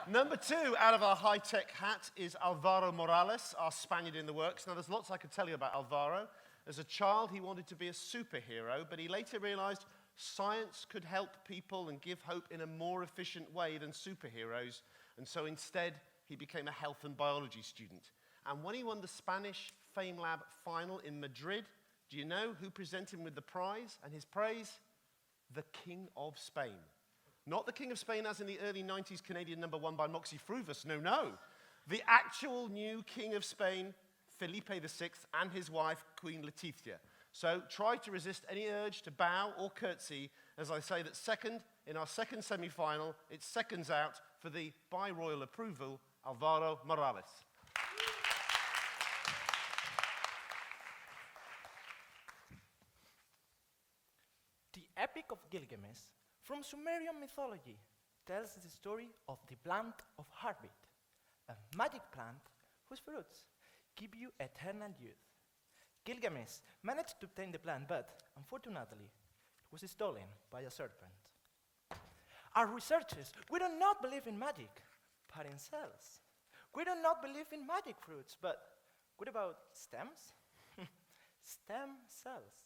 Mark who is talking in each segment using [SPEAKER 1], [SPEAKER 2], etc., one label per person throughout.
[SPEAKER 1] Number 2 out of our high-tech hat is Alvaro Morales, our Spaniard in the works. Now, there's lots I could tell you about Alvaro. As a child, he wanted to be a superhero, but he later realized science could help people and give hope in a more efficient way than superheroes. And so instead, he became a health and biology student. And when he won the Spanish Famelab final in Madrid, do you know who presented him with the prize and his praise? The King of Spain. Not the King of Spain as in the early 90s Canadian #1 by Moxie Fruvus, no. The actual new King of Spain, Felipe VI, and his wife, Queen Letizia. So try to resist any urge to bow or curtsy as I say that second, in our second semi-final, it's seconds out for the, by royal approval, Alvaro Morales.
[SPEAKER 2] The Epic of Gilgamesh from Sumerian mythology tells the story of the plant of heartbeat, a magic plant whose fruits give you eternal youth. Gilgamesh managed to obtain the plant, but unfortunately, it was stolen by a serpent. Our researchers, we do not believe in magic, but in cells. We do not believe in magic fruits, but what about stems? Stem cells.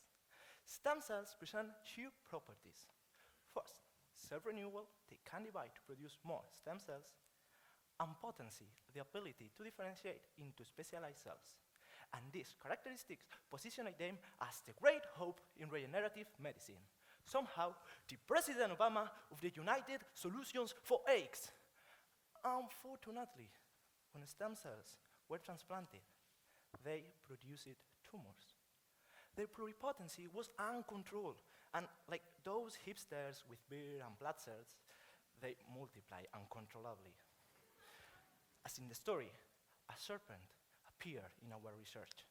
[SPEAKER 2] Stem cells present two properties. First, self-renewal, they can divide to produce more stem cells, and potency, the ability to differentiate into specialized cells. And these characteristics position them as the great hope in regenerative medicine. Somehow, the President Obama of the United Solutions for AIDS. Unfortunately, when stem cells were transplanted, they produced tumors. Their pluripotency was uncontrolled, and like those hipsters with beer and blood cells, they multiply uncontrollably. As in the story, a serpent appeared in our research.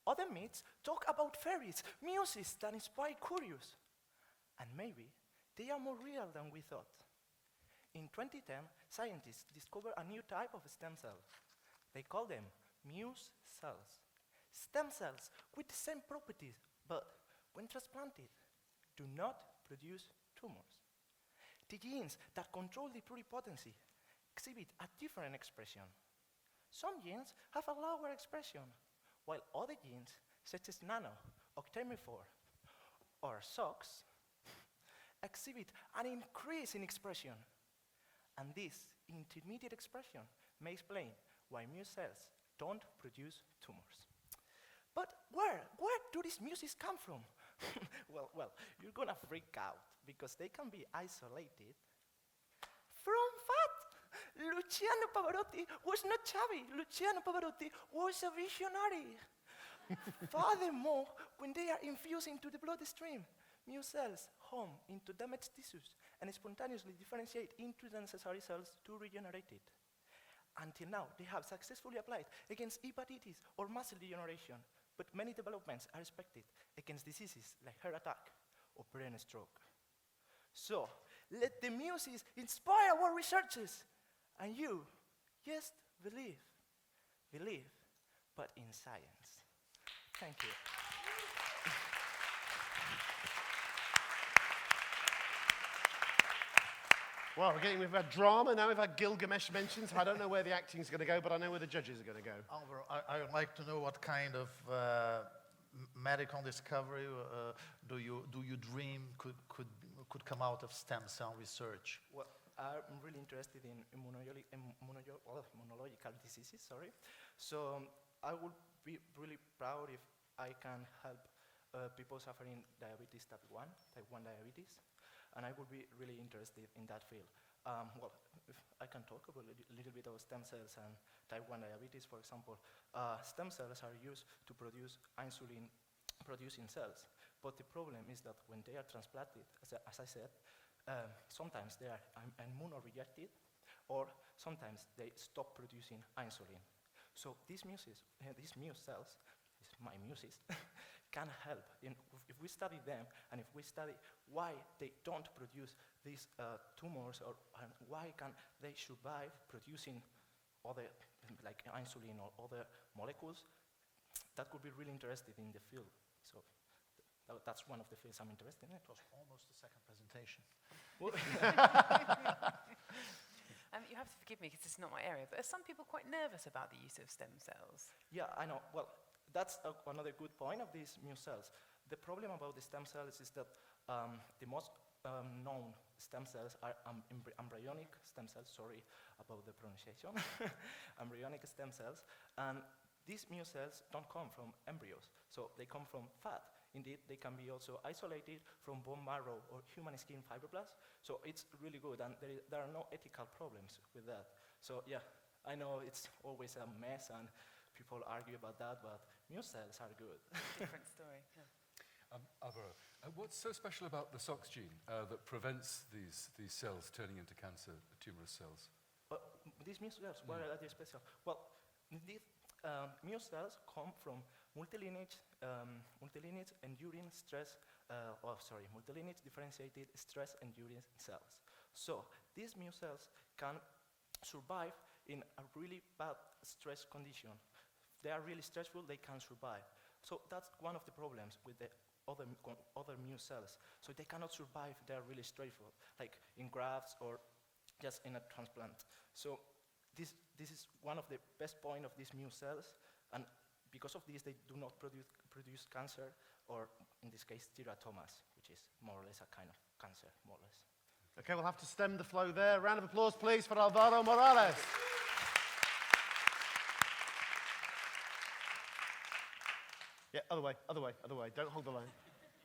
[SPEAKER 2] Other myths talk about fairies, muses that inspire curious, and maybe they are more real than we thought. In 2010, scientists discovered a new type of stem cell. They call them Muse Cells. Stem cells with the same properties, but when transplanted, do not produce tumors. The genes that control the pluripotency exhibit a different expression. Some genes have a lower expression, while other genes, such as nano, octamiphore, or SOX, exhibit an increase in expression. And this intermediate expression may explain why Muse cells don't produce tumors. But where do these muses come from? well, you're gonna freak out because they can be isolated from fat. Luciano Pavarotti was not chubby. Luciano Pavarotti was a visionary. Furthermore, when they are infused into the bloodstream, Muse cells home into damaged tissues and spontaneously differentiate into the necessary cells to regenerate it. Until now, they have successfully applied against hepatitis or muscle degeneration, but many developments are expected against diseases like heart attack or brain stroke. So, let the muses inspire our researchers, and you just believe, but in science. Thank you.
[SPEAKER 1] Well, we've had drama, now we've had Gilgamesh mentions. I don't know where the acting's going to go, but I know where the judges are going to go.
[SPEAKER 3] Alvaro, I would like to know what kind of medical discovery do you dream could come out of stem cell research?
[SPEAKER 2] Well, I'm really interested in immunological diseases, So I would be really proud if I can help people suffering diabetes type 1 diabetes. And I would be really interested in that field. Well, if I can talk about a little bit about stem cells and type 1 diabetes, for example. Stem cells are used to produce insulin-producing cells. But the problem is that when they are transplanted, as I said, sometimes they are immunorejected, or sometimes they stop producing insulin. So these Muse cells, my muses, can help. If we study them, and if we study why they don't produce these tumors, or why can they survive producing other, like insulin or other molecules, that could be really interested in the field. So that's one of the fields I'm interested in.
[SPEAKER 3] It was almost the second presentation.
[SPEAKER 4] forgive me because it's not my area, but are some people quite nervous about the use of stem cells?
[SPEAKER 2] Yeah, I know. Well, that's another good point of these Muse cells. The problem about the stem cells is that the most known stem cells are embryonic stem cells, sorry about the pronunciation, embryonic stem cells, and these Muse cells don't come from embryos, so they come from fat. Indeed, they can be also isolated from bone marrow or human skin fibroblasts, so it's really good, and there are no ethical problems with that. So yeah, I know it's always a mess, and people argue about that, but Muse cells are good.
[SPEAKER 4] Different story. Yeah.
[SPEAKER 5] Alvaro, what's so special about the SOX gene that prevents these cells turning into cancer, tumorous cells?
[SPEAKER 2] These Muse cells, why are they special? Well, indeed, Muse cells come from multilineage enduring stress, multilineage differentiated stress enduring cells. So these Muse cells can survive in a really bad stress condition. They are really stressful, they can survive. So that's one of the problems with the other Muse cells. So they cannot survive, they are really stressful, like in grafts or just in a transplant. So this is one of the best points of these Muse cells, and because of this, they do not produce cancer, or in this case, teratomas, which is more or less a kind of cancer, more or less.
[SPEAKER 1] Okay, we'll have to stem the flow there. Round of applause, please, for Alvaro Morales. Yeah, other way. Don't hold the line.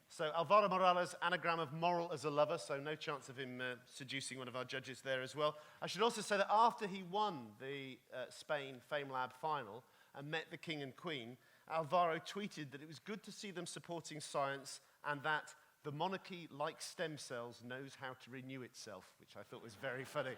[SPEAKER 1] So Alvaro Morales, anagram of moral as a lover, so no chance of him seducing one of our judges there as well. I should also say that after he won the Spain Famelab final and met the King and Queen, Alvaro tweeted that it was good to see them supporting science and that the monarchy, like stem cells, knows how to renew itself, which I thought was very funny.